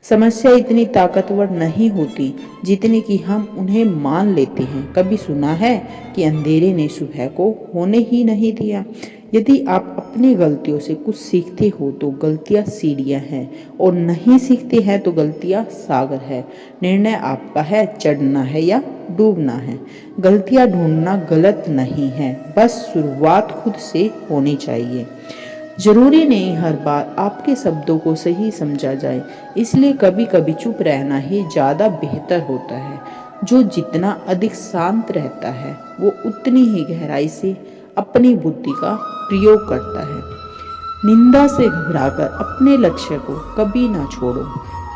समस्या इतनी ताकतवर नहीं होती जितनी कि हम उन्हें मान लेते हैं। कभी सुना है कि अंधेरे ने सुबह को होने ही नहीं दिया। यदि आप अपनी गलतियों से कुछ सीखते हो तो गलतियां सीढ़ियां हैं, और नहीं सीखते हैं तो गलतियां सागर है। निर्णय आपका है, चढ़ना है या डूबना है। गलतियां ढूंढना गलत नहीं है, बस शुरुआत खुद से होनी चाहिए। जरूरी नहीं हर बार आपके शब्दों को सही समझा जाए, इसलिए कभी कभी चुप रहना ही ज़्यादा बेहतर होता है। जो जितना अधिक शांत रहता है वो उतनी ही गहराई से अपनी बुद्धि का प्रयोग करता है। निंदा से घबराकर अपने लक्ष्य को कभी ना छोड़ो,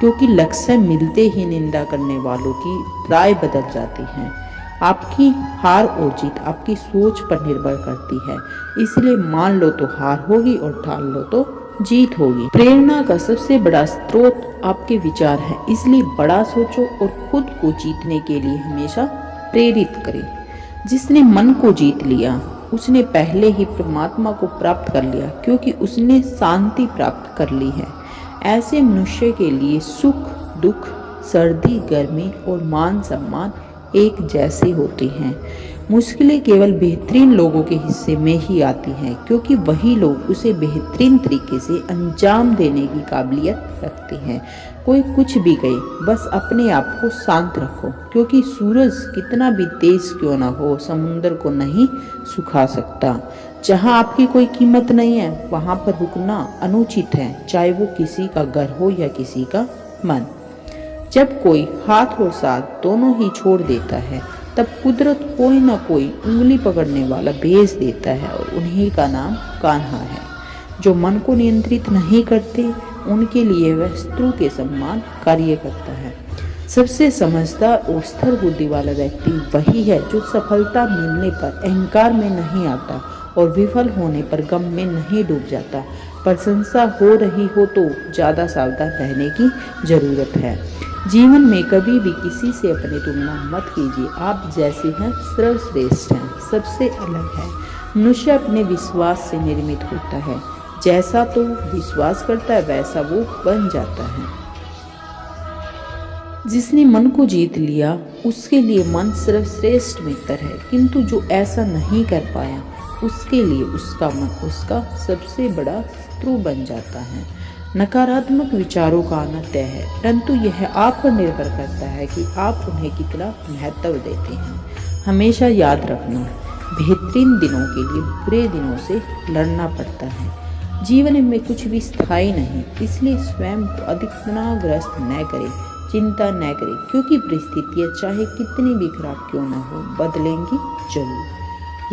क्योंकि लक्ष्य मिलते ही निंदा करने वालों की राय बदल जाती है। आपकी हार और जीत आपकी सोच पर निर्भर करती है, इसलिए मान लो तो हार होगी और ठान लो तो जीत होगी। प्रेरणा का सबसे बड़ा स्रोत आपके विचार है, इसलिए बड़ा सोचो और खुद को जीतने के लिए हमेशा प्रेरित करें। जिसने मन को जीत लिया उसने पहले ही परमात्मा को प्राप्त कर लिया, क्योंकि उसने शांति प्राप्त कर ली है। ऐसे मनुष्य के लिए सुख दुख, सर्दी गर्मी और मान सम्मान एक जैसे होते हैं। मुश्किलें केवल बेहतरीन लोगों के हिस्से में ही आती हैं, क्योंकि वही लोग उसे बेहतरीन तरीके से अंजाम देने की काबिलियत रखते हैं। कोई कुछ भी कहे, बस अपने आप को शांत रखो, क्योंकि सूरज कितना भी तेज क्यों ना हो समुंदर को नहीं सुखा सकता। जहाँ आपकी कोई कीमत नहीं है वहाँ पर रुकना अनुचित है, चाहे वो किसी का घर हो या किसी का मन। जब कोई हाथ और साथ दोनों ही छोड़ देता है तब कुदरत कोई ना कोई उंगली पकड़ने वाला भेज देता है, और उन्हीं का नाम कान्हा है। जो मन को नियंत्रित नहीं करते उनके लिए वह शत्रु के समान कार्य करता है। सबसे समझदार और स्थिर बुद्धि वाला व्यक्ति वही है जो सफलता मिलने पर अहंकार में नहीं आता और विफल होने पर गम में नहीं डूब जाता। प्रशंसा हो रही हो तो ज़्यादा सावधान रहने की जरूरत है। जीवन में कभी भी किसी से अपनी तुलना मत कीजिए। आप जैसे हैं सर्वश्रेष्ठ हैं, सबसे अलग है। मनुष्य अपने विश्वास से निर्मित होता है, जैसा तो विश्वास करता है वैसा वो बन जाता है। जिसने मन को जीत लिया उसके लिए मन सर्वश्रेष्ठ मित्र है, किंतु जो ऐसा नहीं कर पाया उसके लिए उसका मन उसका सबसे बड़ा शत्रु बन जाता है। नकारात्मक विचारों का आना तय है, परंतु यह आप पर निर्भर करता है कि आप उन्हें कितना महत्व देते हैं। हमेशा याद रखना, बेहतरीन दिनों के लिए बुरे दिनों से लड़ना पड़ता है। जीवन में कुछ भी स्थायी नहीं, इसलिए स्वयं को अधिक तनावग्रस्त न करें, चिंता न करें, क्योंकि परिस्थितियाँ चाहे कितनी भी खराब क्यों न हो बदलेंगी जरूर।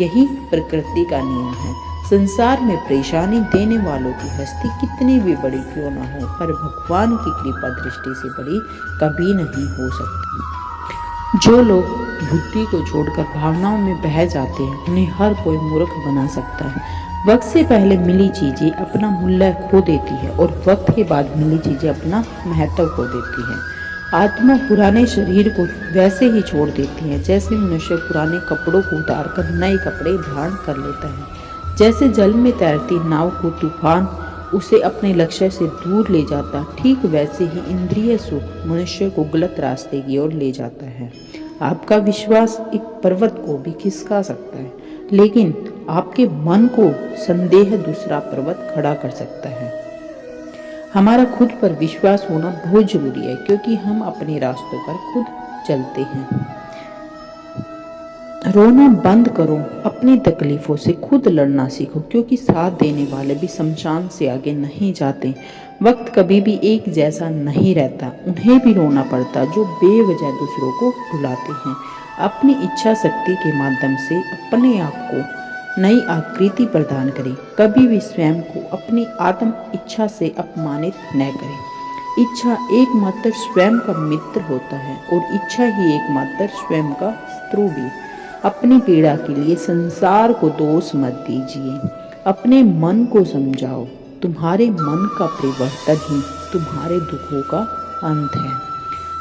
यही प्रकृति का नियम है। संसार में परेशानी देने वालों की हस्ती कितनी भी बड़ी क्यों न हो, पर भगवान की कृपा दृष्टि से बड़ी कभी नहीं हो सकती। जो लोग बुद्धि को छोड़कर भावनाओं में बह जाते हैं उन्हें हर कोई मूर्ख बना सकता है। वक्त से पहले मिली चीजें अपना मूल्य खो देती है और वक्त के बाद मिली चीजें अपना महत्व खो देती है। आत्मा पुराने शरीर को वैसे ही छोड़ देती है जैसे मनुष्य पुराने कपड़ों को उतार कर नए कपड़े धारण कर लेता है। जैसे जल में तैरती नाव को तूफान उसे अपने लक्ष्य से दूर ले जाता, ठीक वैसे ही इंद्रिय सुख मनुष्य को गलत रास्ते की ओर ले जाता है। आपका विश्वास एक पर्वत को भी खिसका सकता है, लेकिन आपके मन को संदेह दूसरा पर्वत खड़ा कर सकता है। हमारा खुद पर विश्वास होना बहुत जरूरी है, क्योंकि हम अपने रास्तों पर खुद चलते हैं। रोना बंद करो, अपनी तकलीफों से खुद लड़ना सीखो, क्योंकि साथ देने वाले भी शमशान से आगे नहीं जाते। वक्त कभी भी एक जैसा नहीं रहता, उन्हें भी रोना पड़ता जो बेवजह दूसरों को रुलाते हैं। अपनी इच्छा शक्ति के माध्यम से अपने आप को नई आकृति प्रदान करें। कभी भी स्वयं को अपनी आत्म इच्छा से अपमानित न करें। इच्छा एकमात्र स्वयं का मित्र होता है और इच्छा ही एकमात्र स्वयं का शत्रु भी। अपनी पीड़ा के लिए संसार को दोष मत दीजिए, अपने मन को समझाओ। तुम्हारे मन का परिवर्तन ही तुम्हारे दुखों का अंत है।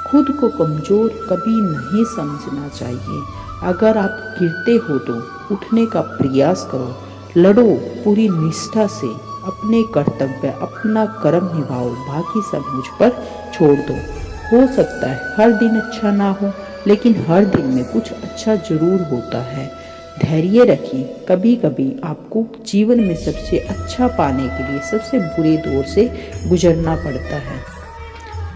खुद को कमजोर कभी नहीं समझना चाहिए। अगर आप गिरते हो तो उठने का प्रयास करो, लड़ो पूरी निष्ठा से, अपने कर्तव्य, अपना कर्म निभाओ, बाकी सब मुझ पर छोड़ दो। हो सकता है हर दिन अच्छा ना हो, लेकिन हर दिन में कुछ अच्छा जरूर होता है। धैर्य रखिए, कभी कभी आपको जीवन में सबसे अच्छा पाने के लिए सबसे बुरे दौर से गुजरना पड़ता है।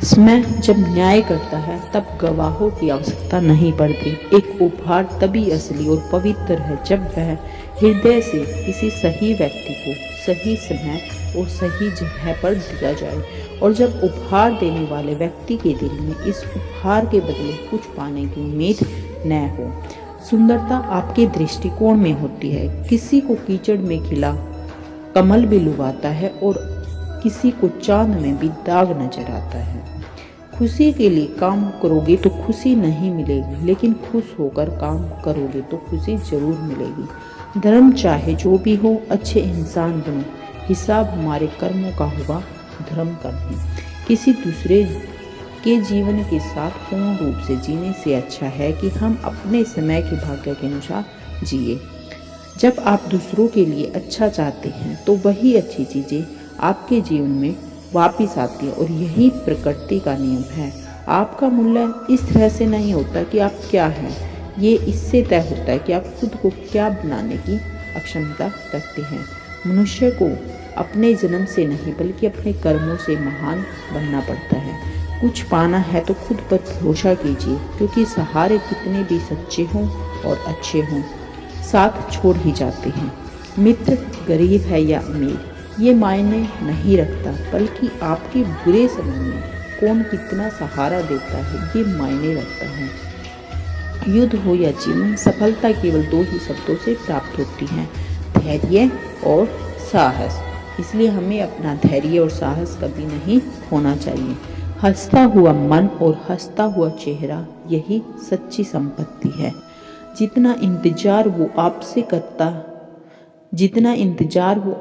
समय जब न्याय करता है तब गवाहों की आवश्यकता नहीं पड़ती। एक उपहार तभी असली और पवित्र है जब वह हृदय से किसी सही व्यक्ति को सही समय और सही जगह पर दिया जाए, और जब उपहार देने वाले व्यक्ति के दिल में इस उपहार के बदले कुछ पाने की उम्मीद न हो। सुंदरता आपके दृष्टिकोण में होती है। किसी को कीचड़ में खिला कमल भी लुभाता है और किसी को चांद में भी दाग नजर आता है। खुशी के लिए काम करोगे तो खुशी नहीं मिलेगी, लेकिन खुश होकर काम करोगे तो खुशी जरूर मिलेगी। धर्म चाहे जो भी हो, अच्छे इंसान बनो। हिसाब हमारे कर्मों का होगा, धर्म का नहीं। किसी दूसरे के जीवन के साथ पूर्ण रूप से जीने से अच्छा है कि हम अपने समय के भाग्य के अनुसार जिए। जब आप दूसरों के लिए अच्छा चाहते हैं तो वही अच्छी चीज़ें आपके जीवन में वापिस आती है, और यही प्रकृति का नियम है। आपका मूल्य इस तरह से नहीं होता कि आप क्या हैं, ये इससे तय होता है कि आप खुद को क्या बनाने की अक्षमता रखते हैं। मनुष्य को अपने जन्म से नहीं बल्कि अपने कर्मों से महान बनना पड़ता है। कुछ पाना है तो खुद पर भरोसा कीजिए, क्योंकि सहारे कितने भी सच्चे हों और अच्छे हों, साथ छोड़ ही जाते हैं। मित्र गरीब है या अमीर ये मायने नहीं रखता, बल्कि आपके बुरे समय में कौन कितना सहारा देता है ये मायने रखता है। युद्ध हो या जीवन, सफलता केवल दो ही शब्दों से प्राप्त होती है, धैर्य और साहस। इसलिए हमें अपना धैर्य और साहस कभी नहीं खोना चाहिए। हंसता हुआ मन और हंसता हुआ चेहरा यही सच्ची संपत्ति है। जितना इंतजार वो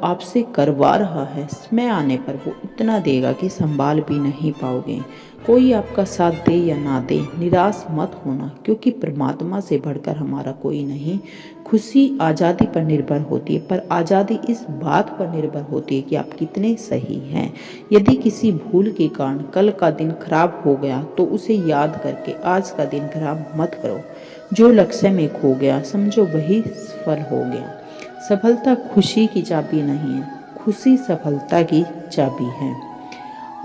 आपसे करवा रहा है, समय आने पर वो इतना देगा कि संभाल भी नहीं पाओगे। कोई आपका साथ दे या ना दे, निराश मत होना, क्योंकि परमात्मा से बढ़कर हमारा कोई नहीं। खुशी आज़ादी पर निर्भर होती है, पर आज़ादी इस बात पर निर्भर होती है कि आप कितने सही हैं। यदि किसी भूल के कारण कल का दिन खराब हो गया तो उसे याद करके आज का दिन खराब मत करो। जो लक्ष्य में खो गया समझो वही सफल हो गया। सफलता खुशी की चाबी नहीं है, खुशी सफलता की चाबी है।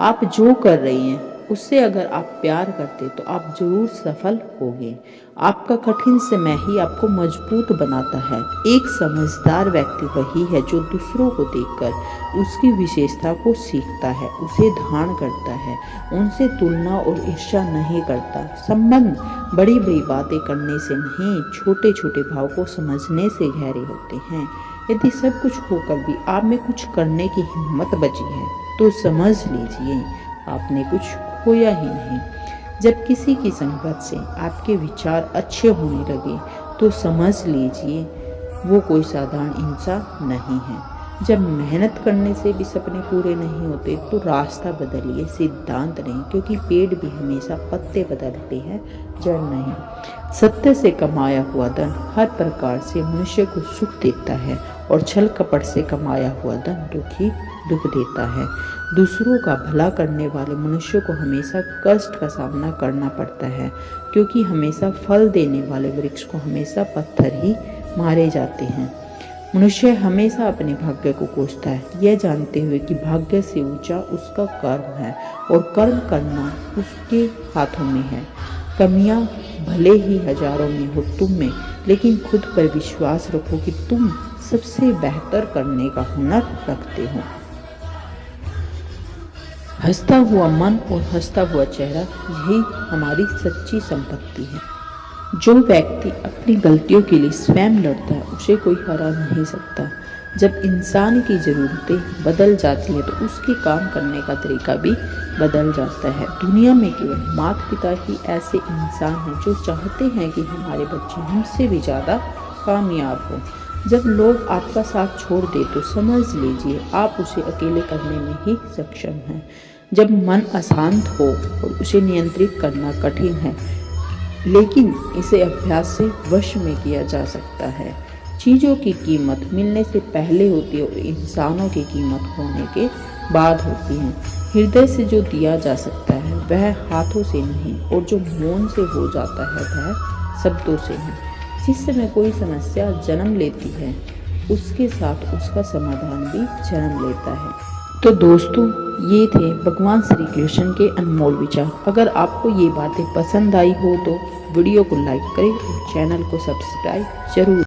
आप जो कर रही हैं उससे अगर आप प्यार करते तो आप जरूर सफल होगे। आपका कठिन समय ही आपको मजबूत बनाता है। एक समझदार व्यक्ति वही है जो दूसरों को देखकर उसकी विशेषता को सीखता है, उसे धारण करता है, उनसे तुलना और ईर्ष्या नहीं करता। संबंध बड़ी बड़ी बातें करने से नहीं, छोटे छोटे भाव को समझने से गहरे होते हैं। यदि सब कुछ होकर भी आप में कुछ करने की हिम्मत बची है तो समझ लीजिए आपने कुछ खोया ही नहीं। जब किसी की संगत से आपके विचार अच्छे होने लगे तो समझ लीजिए वो कोई साधारण इंसान नहीं है। जब मेहनत करने से भी सपने पूरे नहीं होते तो रास्ता बदलिए, सिद्धांत नहीं, क्योंकि पेड़ भी हमेशा पत्ते बदलते हैं, जड़ नहीं। सत्य से कमाया हुआ धन हर प्रकार से मनुष्य को सुख देता है, और छल कपट से कमाया हुआ धन दुख देता है। दूसरों का भला करने वाले मनुष्य को हमेशा कष्ट का सामना करना पड़ता है, क्योंकि हमेशा फल देने वाले वृक्ष को हमेशा पत्थर ही मारे जाते हैं। मनुष्य हमेशा अपने भाग्य को कोसता है, यह जानते हुए कि भाग्य से ऊंचा उसका कर्म है और कर्म करना उसके हाथों में है। कमियां भले ही हजारों में हो तुम में, लेकिन खुद पर विश्वास रखो कि तुम सबसे बेहतर करने का हुनर रखते हो। हंसता हुआ मन और हंसता हुआ चेहरा यही हमारी सच्ची संपत्ति है। जो व्यक्ति अपनी गलतियों के लिए स्वयं लड़ता है उसे कोई हरा नहीं सकता। जब इंसान की ज़रूरतें बदल जाती है तो उसके काम करने का तरीका भी बदल जाता है। दुनिया में केवल माता पिता ही ऐसे इंसान हैं जो चाहते हैं कि हमारे बच्चे हमसे भी ज़्यादा कामयाब हो। जब लोग आपका साथ छोड़ दे तो समझ लीजिए आप उसे अकेले करने में ही सक्षम हैं। जब मन अशांत हो और उसे नियंत्रित करना कठिन है, लेकिन इसे अभ्यास से वश में किया जा सकता है। चीज़ों की कीमत मिलने से पहले होती है और इंसानों की कीमत होने के बाद होती है। हृदय से जो दिया जा सकता है वह हाथों से नहीं, और जो मौन से हो जाता है वह शब्दों से नहीं। जिस समय कोई समस्या जन्म लेती है उसके साथ उसका समाधान भी जन्म लेता है। तो दोस्तों, ये थे भगवान श्री कृष्ण के अनमोल विचार। अगर आपको ये बातें पसंद आई हो तो वीडियो को लाइक करें और चैनल को सब्सक्राइब जरूर।